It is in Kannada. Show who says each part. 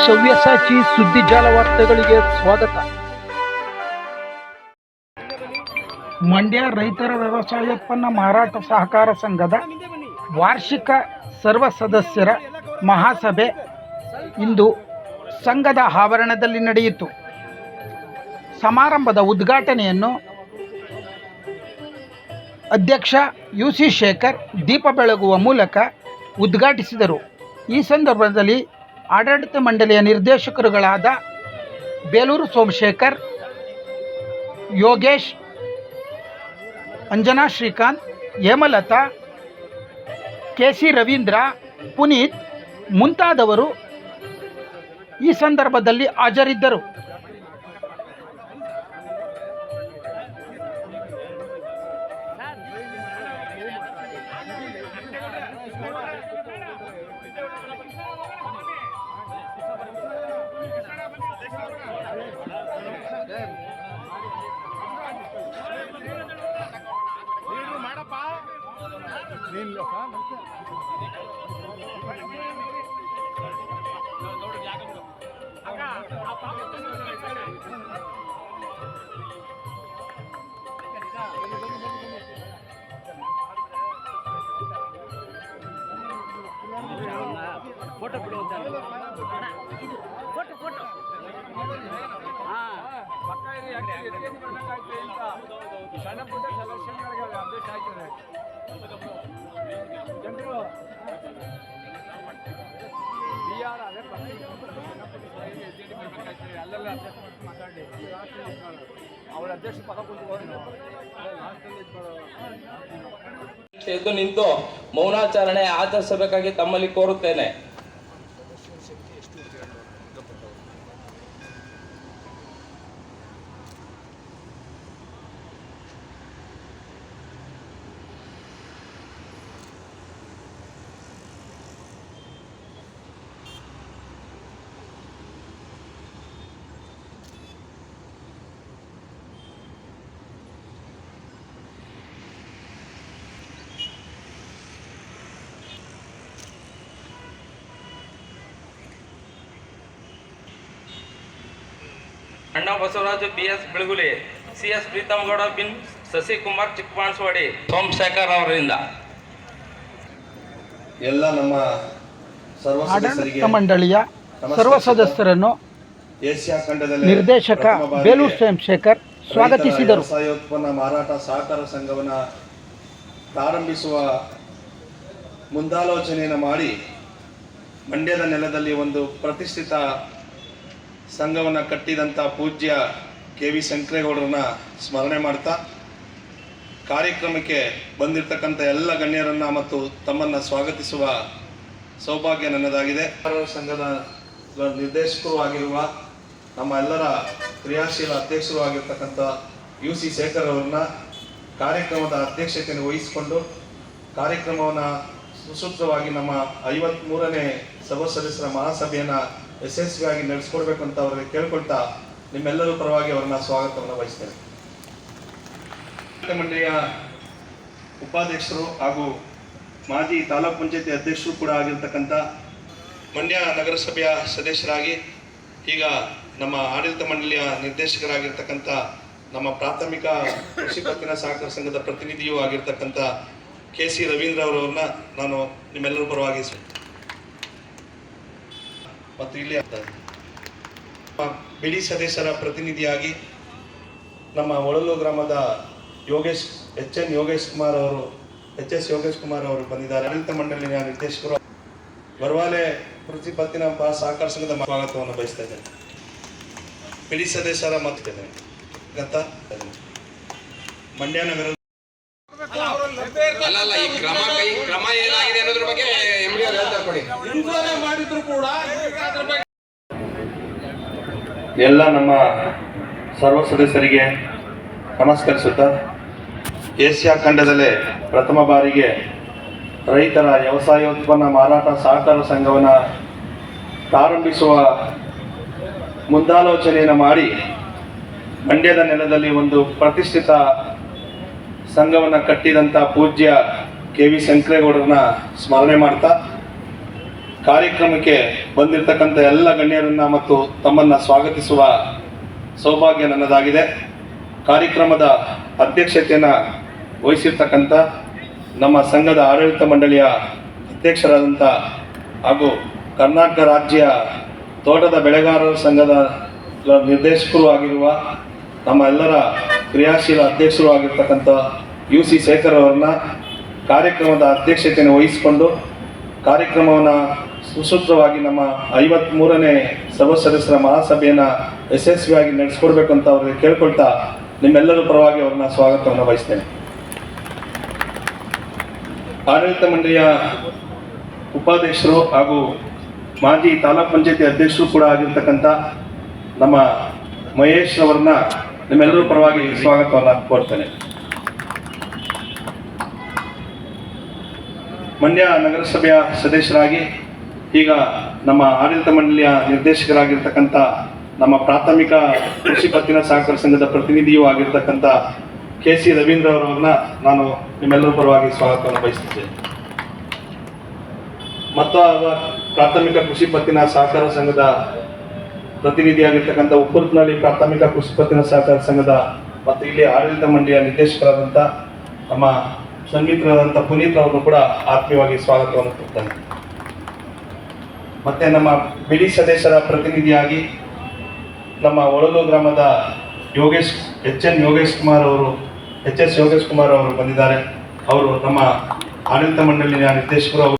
Speaker 1: ಸವ್ಯಸಾಚಿ ಸುದ್ದಿ ಜಾಲ ವಾರ್ತೆಗಳಿಗೆ ಸ್ವಾಗತ. ಮಂಡ್ಯ ರೈತರ ವ್ಯವಸಾಯೋತ್ಪನ್ನ ಮಾರಾಟ ಸಹಕಾರ ಸಂಘದ ವಾರ್ಷಿಕ ಸರ್ವ ಸದಸ್ಯರ ಮಹಾಸಭೆ ಇಂದು ಸಂಘದ ಆವರಣದಲ್ಲಿ ನಡೆಯಿತು. ಸಮಾರಂಭದ ಉದ್ಘಾಟನೆಯನ್ನು ಅಧ್ಯಕ್ಷ UC ಶೇಖರ್ ದೀಪ ಬೆಳಗುವ ಮೂಲಕ ಉದ್ಘಾಟಿಸಿದರು. ಈ ಸಂದರ್ಭದಲ್ಲಿ ಆಡಳಿತ ಮಂಡಳಿಯ ನಿರ್ದೇಶಕರುಗಳಾದ ಬೇಲೂರು ಸೋಮಶೇಖರ್, ಯೋಗೇಶ್, ಅಂಜನಾ ಶ್ರೀಕಾಂತ್, ಹೇಮಲತಾ, KC ರವೀಂದ್ರ, ಪುನೀತ್ ಮುಂತಾದವರು ಈ ಸಂದರ್ಭದಲ್ಲಿ ಹಾಜರಿದ್ದರು.
Speaker 2: ಫೋಟೋ ಬಿಡುವಂತ ಫೋಟೋ ಸಣ್ಣ ಪುಟ್ಟ ಸೆಲೆಕ್ಷನ್ಗಳಿಗೆ ಅಪ್ಡೇಟ್ ಆಗ್ತದೆ. ಜನರು ಅಲ್ಲೆಲ್ಲ ಅಧ್ಯಕ್ಷ ಮಾತಾಡಿ ಅವರ ಅಧ್ಯಕ್ಷ ಪದ
Speaker 3: ಎದ್ದು ನಿಂತು ಮೌನಾಚರಣೆ ಆಚರಿಸಬೇಕಾಗಿ ತಮ್ಮಲ್ಲಿ ಕೋರುತ್ತೇನೆ. ಅಣ್ಣ Basavaraju BS Belaguli, CS ಪ್ರೀತಮಗೌಡ bin Shashikumar ಚಿಕ್ಕಬಾಣಸ್ವಾಡಿ, Somashekar ಅವರಿಂದ
Speaker 4: ಎಲ್ಲ ನಮ್ಮ
Speaker 1: ಆಡಳಿತ ಮಂಡಳಿಯ ಸರ್ವ ಸದಸ್ಯರನ್ನು
Speaker 4: ಏಷ್ಯಾ ಖಂಡದಲ್ಲಿ
Speaker 1: ನಿರ್ದೇಶಕ ಬೇಲೂರು ಸೋಮಶೇಖರ್ ಸ್ವಾಗತಿಸಿದರು.
Speaker 4: ವ್ಯವಸಾಯೋತ್ಪನ್ನ ಮಾರಾಟ ಸಹಕಾರ ಸಂಘವನ್ನು ಪ್ರಾರಂಭಿಸುವ ಮುಂದಾಲೋಚನೆಯನ್ನು ಮಾಡಿ ಮಂಡ್ಯದ ನೆಲದಲ್ಲಿ ಒಂದು ಪ್ರತಿಷ್ಠಿತ ಸಂಘವನ್ನು ಕಟ್ಟಿದಂಥ ಪೂಜ್ಯ KV ಶಂಕರೇಗೌಡರನ್ನ ಸ್ಮರಣೆ ಮಾಡ್ತಾ ಕಾರ್ಯಕ್ರಮಕ್ಕೆ ಬಂದಿರತಕ್ಕಂಥ ಎಲ್ಲ ಗಣ್ಯರನ್ನು ಮತ್ತು ತಮ್ಮನ್ನು ಸ್ವಾಗತಿಸುವ ಸೌಭಾಗ್ಯ ನನ್ನದಾಗಿದೆ. ಸಂಘದ ನಿರ್ದೇಶಕರು ಆಗಿರುವ ನಮ್ಮ ಎಲ್ಲರ ಕ್ರಿಯಾಶೀಲ ಅಧ್ಯಕ್ಷರು ಆಗಿರ್ತಕ್ಕಂಥ UC ಶೇಖರ್ ಅವರನ್ನ ಕಾರ್ಯಕ್ರಮದ ಅಧ್ಯಕ್ಷತೆಯನ್ನು ವಹಿಸಿಕೊಂಡು ಕಾರ್ಯಕ್ರಮವನ್ನು ಸುಸೂತ್ರವಾಗಿ ನಮ್ಮ 53ನೇ ಸಭಾ ಸದಸ್ಯರ ಮಹಾಸಭೆಯನ್ನು ಯಶಸ್ವಿಯಾಗಿ ನಡೆಸ್ಕೊಡ್ಬೇಕು ಅಂತ ಅವರಿಗೆ ಕೇಳ್ಕೊಳ್ತಾ ನಿಮ್ಮೆಲ್ಲರೂ ಪರವಾಗಿ ಅವರನ್ನ ಸ್ವಾಗತವನ್ನು ಬಯಸ್ತೇನೆ. ಮಂಡಳಿಯ ಉಪಾಧ್ಯಕ್ಷರು ಹಾಗೂ ಮಾಜಿ ತಾಲೂಕು ಪಂಚಾಯತಿ ಅಧ್ಯಕ್ಷರು ಕೂಡ ಆಗಿರ್ತಕ್ಕಂಥ ಮಂಡ್ಯ ನಗರಸಭೆಯ ಸದಸ್ಯರಾಗಿ ಈಗ ನಮ್ಮ ಆಡಳಿತ ಮಂಡಳಿಯ ನಿರ್ದೇಶಕರಾಗಿರ್ತಕ್ಕಂಥ ನಮ್ಮ ಪ್ರಾಥಮಿಕ ಕೃಷಿ ಪತ್ತಿನ ಸಹಕಾರ ಸಂಘದ ಪ್ರತಿನಿಧಿಯೂ ಆಗಿರ್ತಕ್ಕಂಥ KC ರವೀಂದ್ರ ಅವರನ್ನ ನಾನು ನಿಮ್ಮೆಲ್ಲರೂ ಪರವಾಗಿ ಮತ್ತು ಇಲ್ಲಿ ಬಿಡಿ ಸದಸ್ಯರ ಪ್ರತಿನಿಧಿಯಾಗಿ ನಮ್ಮ ಒಳಲು ಗ್ರಾಮದ HS ಯೋಗೇಶ್ ಕುಮಾರ್ ಅವರು ಬಂದಿದ್ದಾರೆ. ಆಡಳಿತ ಮಂಡಳಿಯ ನಿರ್ದೇಶಕರು ಬರವಾಲೆ ಕೃಷಿ ಪತ್ತಿನ ಸಹಕಾರ ಸಂಘದ ಸ್ವಾಗತವನ್ನು ಬಯಸ್ತಾ ಇದ್ದೇನೆ. ಬಿಡಿ ಸದಸ್ಯರ ಮಾತುಕತೆ ಮಂಡ್ಯ ನಗರ
Speaker 5: ಈ ಕ್ರಮ ಏನಾಗಿದೆ ಅನ್ನೋದ್ರ ಬಗ್ಗೆ ಮಾಡಿದ್ರು ಕೂಡ
Speaker 4: ಎಲ್ಲ ನಮ್ಮ ಸರ್ವ ಸದಸ್ಯರಿಗೆ ನಮಸ್ಕರಿಸುತ್ತಾ ಏಷ್ಯಾ ಖಂಡದಲ್ಲೇ ಪ್ರಥಮ ಬಾರಿಗೆ ರೈತರ ವ್ಯವಸಾಯೋತ್ಪನ್ನ ಮಾರಾಟ ಸಹಕಾರ ಸಂಘವನ್ನು ಪ್ರಾರಂಭಿಸುವ ಮುಂದಾಲೋಚನೆಯನ್ನು ಮಾಡಿ ಮಂಡ್ಯದ ನೆಲದಲ್ಲಿ ಒಂದು ಪ್ರತಿಷ್ಠಿತ ಸಂಘವನ್ನು ಕಟ್ಟಿದಂಥ ಪೂಜ್ಯ KV ಶಂಕರೇಗೌಡರನ್ನ ಸ್ಮರಣೆ ಮಾಡ್ತಾ ಕಾರ್ಯಕ್ರಮಕ್ಕೆ ಬಂದಿರತಕ್ಕಂಥ ಎಲ್ಲ ಗಣ್ಯರನ್ನ ಮತ್ತು ತಮ್ಮನ್ನು ಸ್ವಾಗತಿಸುವ ಸೌಭಾಗ್ಯ ನನ್ನದಾಗಿದೆ. ಕಾರ್ಯಕ್ರಮದ ಅಧ್ಯಕ್ಷತೆಯನ್ನು ವಹಿಸಿರ್ತಕ್ಕಂಥ ನಮ್ಮ ಸಂಘದ ಆಡಳಿತ ಮಂಡಳಿಯ ಅಧ್ಯಕ್ಷರಾದಂಥ ಹಾಗೂ ಕರ್ನಾಟಕ ರಾಜ್ಯ ತೋಟದ ಬೆಳೆಗಾರರ ಸಂಘದ ನಿರ್ದೇಶಕರು ಆಗಿರುವ ನಮ್ಮ ಎಲ್ಲರ ಕ್ರಿಯಾಶೀಲ ಅಧ್ಯಕ್ಷರು ಆಗಿರ್ತಕ್ಕಂಥ UC ಶೇಖರ್ ಅವರನ್ನ ಕಾರ್ಯಕ್ರಮದ ಅಧ್ಯಕ್ಷತೆಯನ್ನು ವಹಿಸಿಕೊಂಡು ಕಾರ್ಯಕ್ರಮವನ್ನು ಸುಸೂತ್ರವಾಗಿ ನಮ್ಮ 53ನೇ ಸರ್ವ ಸದಸ್ಯರ ಮಹಾಸಭೆಯನ್ನು ಯಶಸ್ವಿಯಾಗಿ ನಡೆಸ್ಕೊಡ್ಬೇಕು ಅಂತ ಅವರಿಗೆ ಕೇಳ್ಕೊಳ್ತಾ ನಿಮ್ಮೆಲ್ಲರ ಪರವಾಗಿ ಅವ್ರನ್ನ ಸ್ವಾಗತವನ್ನು ಬಯಸ್ತೇನೆ. ಆಡಳಿತ ಮಂಡಳಿಯ ಉಪಾಧ್ಯಕ್ಷರು ಹಾಗೂ ಮಾಜಿ ತಾಲೂಕ್ ಪಂಚಾಯತಿ ಅಧ್ಯಕ್ಷರು ಕೂಡ ಆಗಿರ್ತಕ್ಕಂಥ ನಮ್ಮ ಮಹೇಶ್ ಅವರನ್ನ ನಿಮ್ಮೆಲ್ಲರ ಪರವಾಗಿ ಸ್ವಾಗತವನ್ನು ಕೋರ್ತೇನೆ. ಮಂಡ್ಯ ನಗರಸಭೆಯ ಸದಸ್ಯರಾಗಿ ಈಗ ನಮ್ಮ ಆಡಳಿತ ಮಂಡಳಿಯ ನಿರ್ದೇಶಕರಾಗಿರ್ತಕ್ಕಂಥ ನಮ್ಮ ಪ್ರಾಥಮಿಕ ಕೃಷಿ ಪತ್ತಿನ ಸಹಕಾರ ಸಂಘದ ಪ್ರತಿನಿಧಿಯೂ ಆಗಿರ್ತಕ್ಕಂಥ KC ರವೀಂದ್ರ ಅವರನ್ನ ನಾನು ನಿಮ್ಮೆಲ್ಲರ ಪರವಾಗಿ ಸ್ವಾಗತವನ್ನು ಬಯಸುತ್ತೇನೆ. ಮತ್ತು ಪ್ರಾಥಮಿಕ ಕೃಷಿ ಪತ್ತಿನ ಸಹಕಾರ ಸಂಘದ ಪ್ರತಿನಿಧಿಯಾಗಿರ್ತಕ್ಕಂಥ ಉಪ್ಪುರ್ನಳ್ಳಿ ಪ್ರಾಥಮಿಕ ಕೃಷಿ ಪತ್ತಿನ ಸಹಕಾರ ಸಂಘದ ಮತ್ತು ಇಲ್ಲಿ ಆಡಳಿತ ಮಂಡಳಿಯ ನಿರ್ದೇಶಕರಾದಂಥ ನಮ್ಮ ಸಂಗೀತರಾದಂಥ ಪುನೀತ್ ಅವರನ್ನು ಕೂಡ ಆತ್ಮೀಯವಾಗಿ ಸ್ವಾಗತವನ್ನು ಕೊಡ್ತಾನೆ. ಮತ್ತೆ ನಮ್ಮ ಬಿಡಿ ಸದಸ್ಯರ ಪ್ರತಿನಿಧಿಯಾಗಿ ನಮ್ಮ ಒಳಲು ಗ್ರಾಮದ HS ಯೋಗೇಶ್ ಕುಮಾರ್ ಅವರು ಬಂದಿದ್ದಾರೆ. ಅವರು ನಮ್ಮ ಆಡಳಿತ ಮಂಡಳಿಯ ನಿರ್ದೇಶಕರು.